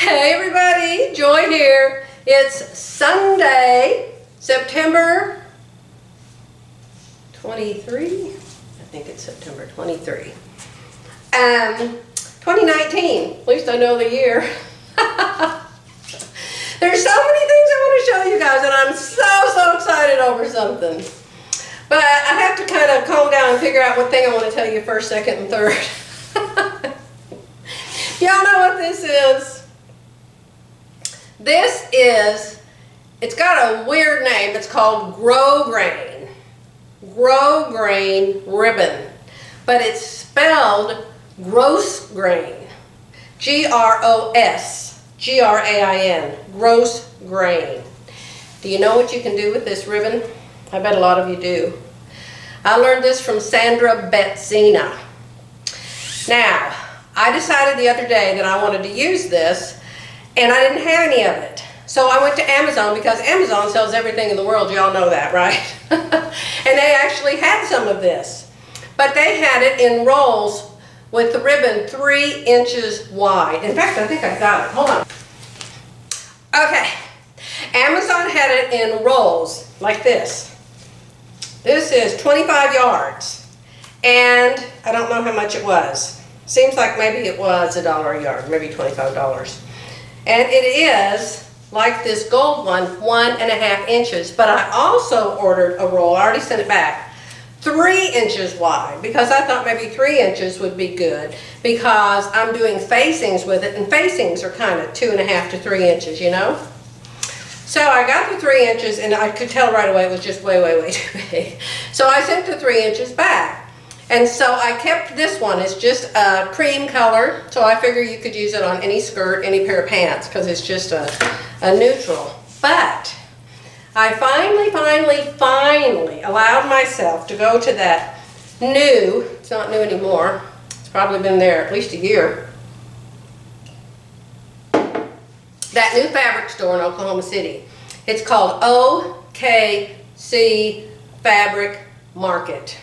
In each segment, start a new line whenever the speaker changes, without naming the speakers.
Hey everybody, Joy here. It's Sunday, September 23. I think it's September 23. 2019. At least I know the year. There's so many things I want to show you guys, and I'm so excited over something. But I have to kind of calm down and figure out what thing I want to tell you first, second, and third. Y'all know what this is? It's got a weird name. It's called Grosgrain. Grosgrain ribbon. But it's spelled Grosgrain. Grosgrain. Grosgrain. Do you know what you can do with this ribbon? I bet a lot of you do. I learned this from Sandra Betzina. Now, I decided the other day that I wanted to use this, and I didn't have any of it. So I went to Amazon, because Amazon sells everything in the world. Y'all know that, right? And they actually had some of this. But they had it in rolls with the ribbon 3 inches wide. In fact, I think I got it. Hold on. Okay. Amazon had it in rolls like this. This is 25 yards. And I don't know how much it was. Seems like maybe it was $1 a yard, maybe $25. And it is, like this gold one, 1.5 inches. But I also ordered a roll, I already sent it back, 3 inches wide, because I thought maybe 3 inches would be good, because I'm doing facings with it, and facings are kind of 2.5 to 3 inches, you know? So I got the 3 inches, and I could tell right away it was just way too big. So I sent the 3 inches back. And so I kept this one. It's just a cream color, so I figure you could use it on any skirt, any pair of pants, because it's just a neutral. But I finally allowed myself to go to that new, it's not new anymore, it's probably been there at least a year, that new fabric store in Oklahoma City. It's called OKC Fabric Market.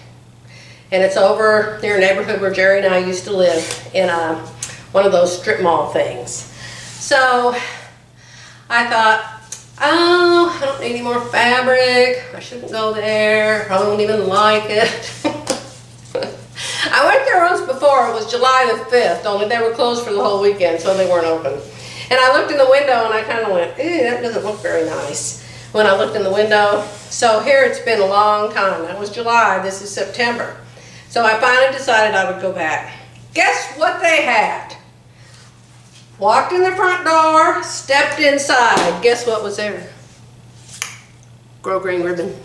And it's over near a neighborhood where Jerry and I used to live, in one of those strip mall things. So I thought, oh, I don't need any more fabric. I shouldn't go there. I don't even like it. I went there once before. It was July the 5th, only they were closed for the whole weekend, so they weren't open. And I looked in the window and I kind of went, that doesn't look very nice when I looked in the window. So here it's been a long time. That was July. This is September. So I finally decided I would go back. Guess what they had? Walked in the front door, stepped inside. Guess what was there? Grosgrain ribbon.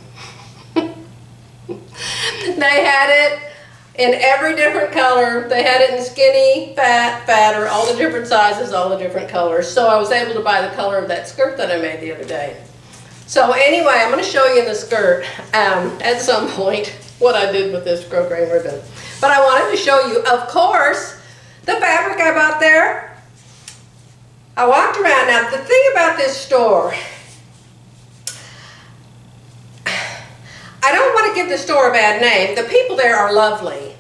They had it in every different color. They had it in skinny, fat, fatter, all the different sizes, all the different colors. So I was able to buy the color of that skirt that I made the other day. So anyway, I'm going to show you in the skirt at some point what I did with this Grosgrain ribbon. But I wanted to show you, of course, the fabric I bought there. I walked around. Now, the thing about this store, I don't want to give the store a bad name. The people there are lovely.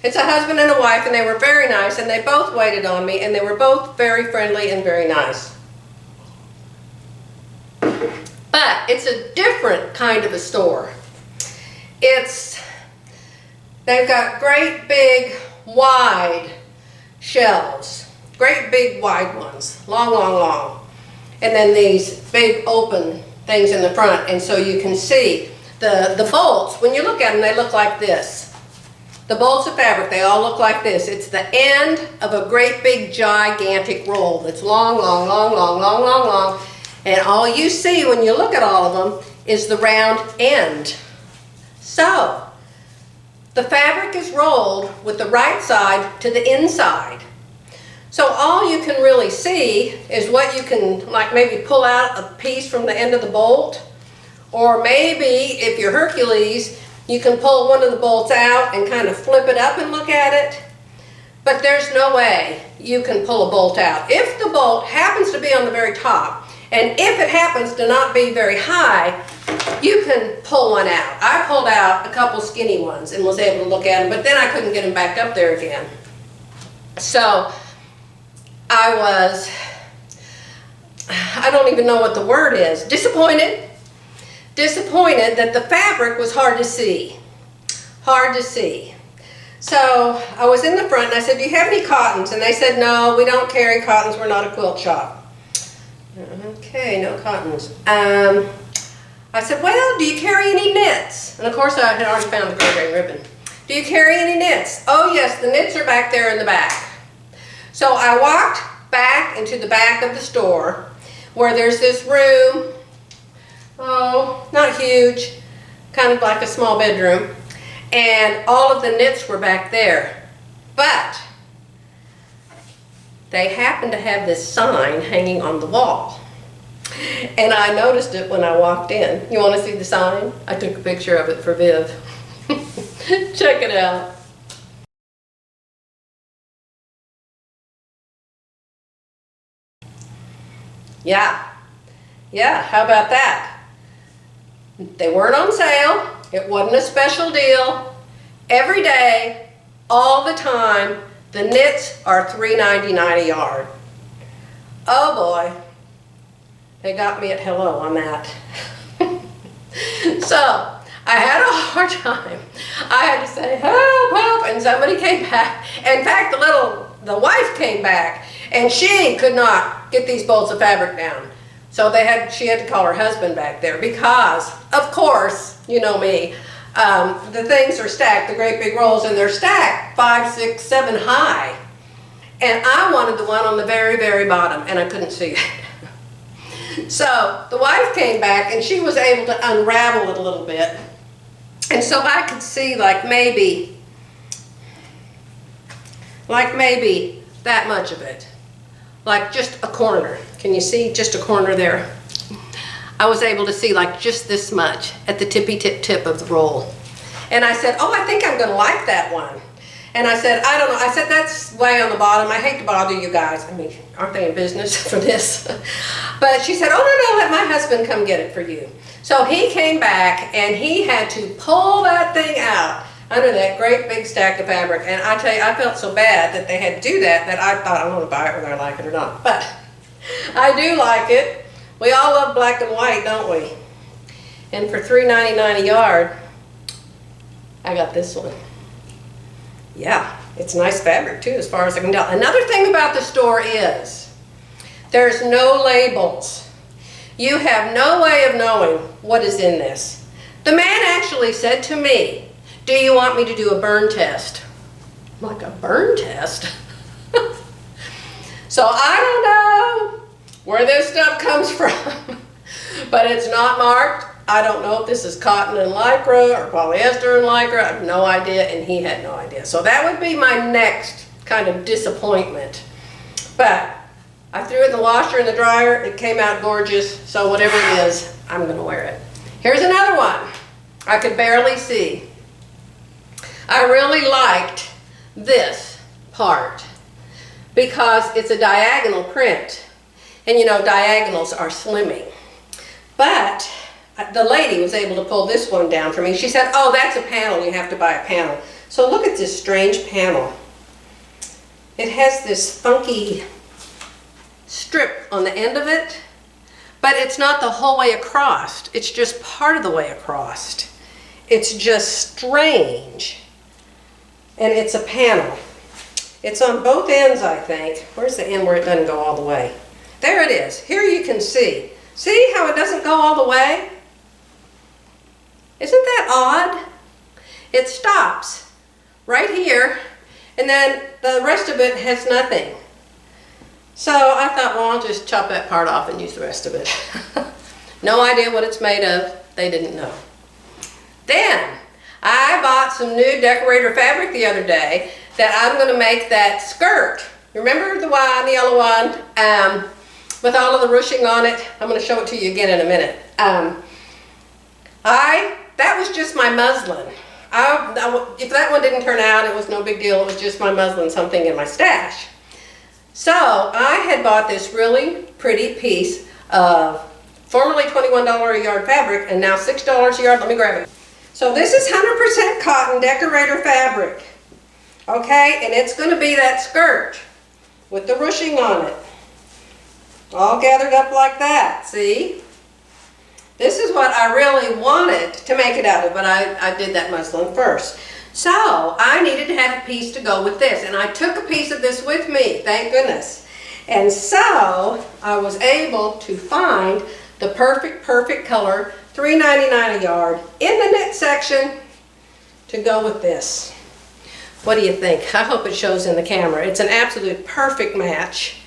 It's a husband and a wife, and they were very nice, and they both waited on me, and they were both very friendly and very nice. But it's a different kind of a store. They've got great big wide shelves, great big wide ones, long, and then these big open things in the front, and so you can see the bolts. When you look at them, they look like this. The bolts of fabric, they all look like this. It's the end of a great big gigantic roll that's long, and all you see when you look at all of them is the round end. So, the fabric is rolled with the right side to the inside. So all you can really see is what you can, like, maybe pull out a piece from the end of the bolt, or maybe if you're Hercules, you can pull one of the bolts out and kind of flip it up and look at it. But there's no way you can pull a bolt out. If the bolt happens to be on the very top, and if it happens to not be very high, you can pull one out. I pulled out a couple skinny ones and was able to look at them, but then I couldn't get them back up there again. So I was I don't even know what the word is, disappointed. Disappointed that the fabric was hard to see. Hard to see. So I was in the front and I said, do you have any cottons? And they said, no, we don't carry cottons. We're not a quilt shop. Okay, no cottons. I said, well, do you carry any knits? And of course I had already found the Grosgrain ribbon. Do you carry any knits? Oh yes, the knits are back there in the back. So I walked back into the back of the store where there's this room, oh, not huge, kind of like a small bedroom. And all of the knits were back there. But they happened to have this sign hanging on the wall. And I noticed it when I walked in. You want to see the sign? I took a picture of it for Viv. Check it out. Yeah, how about that? They weren't on sale. It wasn't a special deal. Every day, all the time, the knits are $3.99 a yard. Oh boy, they got me at hello on that. So, I had a hard time. I had to say, help, help, and somebody came back. In fact, the wife came back, and she could not get these bolts of fabric down. So she had to call her husband back there because, of course, you know me, the things are stacked, the great big rolls, and they're stacked 5, 6, 7 high. And I wanted the one on the very, very bottom, and I couldn't see it. So the wife came back, and she was able to unravel it a little bit. And so I could see like maybe that much of it. Like just a corner. Can you see just a corner there? I was able to see like just this much at the tippy tip of the roll. And I said, oh, I think I'm gonna like that one. And I said, I don't know. I said, that's way on the bottom. I hate to bother you guys. I mean, aren't they in business for this? But she said, oh, no, let my husband come get it for you. So he came back and he had to pull that thing out under that great big stack of fabric. And I tell you, I felt so bad that they had to do that I thought, I want to buy it whether I like it or not. But I do like it. We all love black and white, don't we? And for $3.99 a yard, I got this one. Yeah, it's nice fabric too, as far as I can tell. Another thing about the store is there's no labels. You have no way of knowing what is in this. The man actually said to me, do you want me to do a burn test? I'm like, a burn test? So I don't know where this stuff comes from, but it's not marked. I don't know if this is cotton and lycra or polyester and lycra. I have no idea, and he had no idea. So that would be my next kind of disappointment. But I threw it in the washer and the dryer. It came out gorgeous. So whatever it is, I'm going to wear it. Here's another one. I could barely see. I really liked this part because it's a diagonal print. And you know, diagonals are slimming. But the lady was able to pull this one down for me. She said, oh, that's a panel. You have to buy a panel. So look at this strange panel. It has this funky strip on the end of it, but it's not the whole way across. It's just part of the way across. It's just strange. And it's a panel. It's on both ends, I think. Where's the end where it doesn't go all the way? There it is. Here you can see. See how it doesn't go all the way? Isn't that odd? It stops right here, and then the rest of it has nothing. So I thought, well, I'll just chop that part off and use the rest of it. No idea what it's made of. They didn't know. Then I bought some new decorator fabric the other day that I'm going to make that skirt. Remember the one, the yellow one, with all of the ruching on it? I'm going to show it to you again in a minute. That was just my muslin. If that one didn't turn out, it was no big deal. It was just my muslin, something in my stash. So I had bought this really pretty piece of formerly $21 a yard fabric and now $6 a yard. Let me grab it. So this is 100% cotton decorator fabric. Okay, and it's going to be that skirt with the ruching on it. all gathered up like that, see? This is what I really wanted to make it out of, but I did that muslin first. So I needed to have a piece to go with this, and I took a piece of this with me, thank goodness. And so I was able to find the perfect color, $3.99 a yard, in the knit section to go with this. What do you think? I hope it shows in the camera. It's an absolute perfect match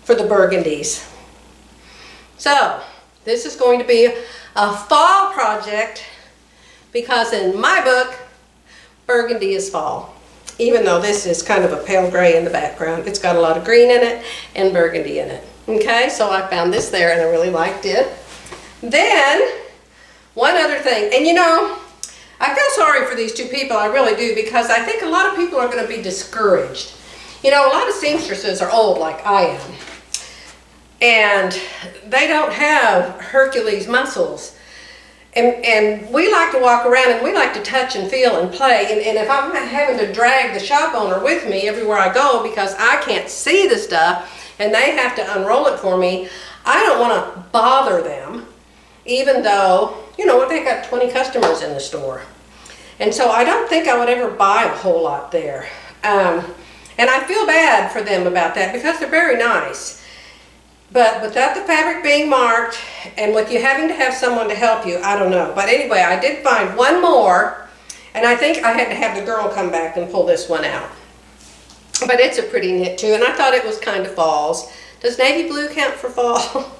for the burgundies. So this is going to be a fall project because in my book, burgundy is fall. Even though this is kind of a pale gray in the background, it's got a lot of green in it and burgundy in it. Okay, so I found this there and I really liked it. Then, one other thing, and you know, I feel sorry for these two people, I really do, because I think a lot of people are going to be discouraged. You know, a lot of seamstresses are old like I am, and they don't have Hercules muscles. And we like to walk around and we like to touch and feel and play. And if I'm having to drag the shop owner with me everywhere I go because I can't see the stuff and they have to unroll it for me, I don't want to bother them, even though, you know, they got 20 customers in the store. And so I don't think I would ever buy a whole lot there. And I feel bad for them about that because they're very nice. But without the fabric being marked and with you having to have someone to help you, I don't know. But anyway, I did find one more, and I think I had to have the girl come back and pull this one out. But it's a pretty knit too, and I thought it was kind of falls. Does navy blue count for fall?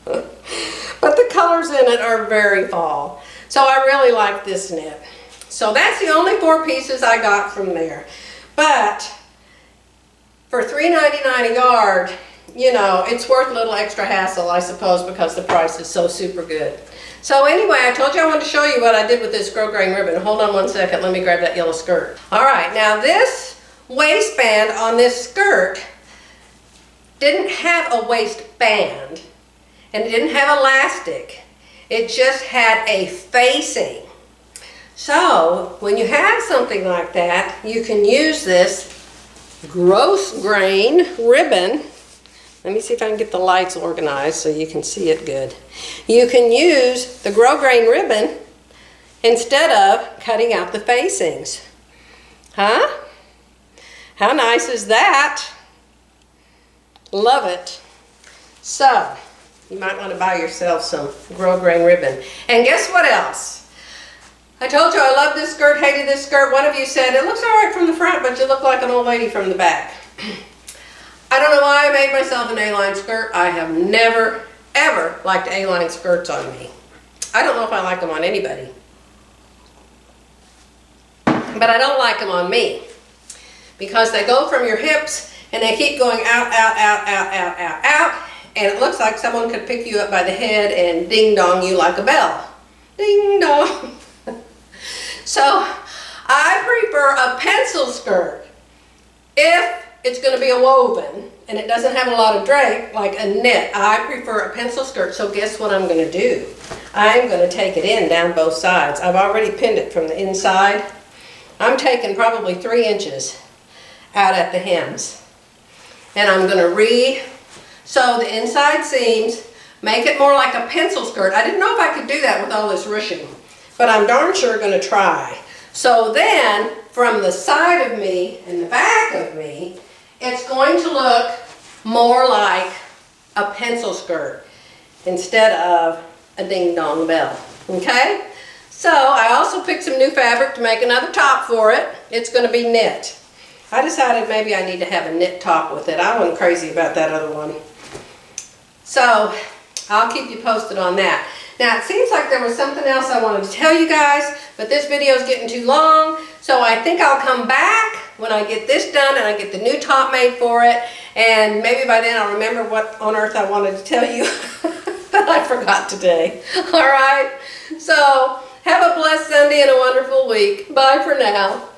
But the colors in it are very fall. So I really like this knit. So that's the only 4 pieces I got from there. But for $3.99 a yard, you know, it's worth a little extra hassle, I suppose, because the price is so super good. So anyway, I told you I wanted to show you what I did with this Grosgrain ribbon. Hold on one second, let me grab that yellow skirt. All right, now this waistband on this skirt didn't have a waistband, and it didn't have elastic. It just had a facing. So when you have something like that, you can use this Grosgrain ribbon. Let me see if I can get the lights organized so you can see it good. You can use the Grosgrain ribbon instead of cutting out the facings. Huh? How nice is that? Love it. So, you might want to buy yourself some Grosgrain ribbon. And guess what else? I told you I love this skirt, hated this skirt. One of you said, it looks all right from the front, but you look like an old lady from the back. I don't know why I made myself an A-line skirt. I have never, ever liked A-line skirts on me. I don't know if I like them on anybody. But I don't like them on me. Because they go from your hips and they keep going out, out, out, out, out, out, out. And it looks like someone could pick you up by the head and ding-dong you like a bell. Ding-dong. So I prefer a pencil skirt if it's going to be a woven and it doesn't have a lot of drape like a knit. I prefer a pencil skirt, so guess what I'm going to do? I'm going to take it in down both sides. I've already pinned it from the inside. I'm taking probably 3 inches out at the hems. And I'm going to re-sew the inside seams, make it more like a pencil skirt. I didn't know if I could do that with all this ruching, but I'm darn sure going to try. So then, from the side of me and the back of me, it's going to look more like a pencil skirt instead of a ding-dong bell, okay? So I also picked some new fabric to make another top for it. It's going to be knit. I decided maybe I need to have a knit top with it. I wasn't crazy about that other one. So I'll keep you posted on that. Now it seems like there was something else I wanted to tell you guys, but this video is getting too long. So I think I'll come back when I get this done and I get the new top made for it. And maybe by then I'll remember what on earth I wanted to tell you that I forgot today. All right. So have a blessed Sunday and a wonderful week. Bye for now.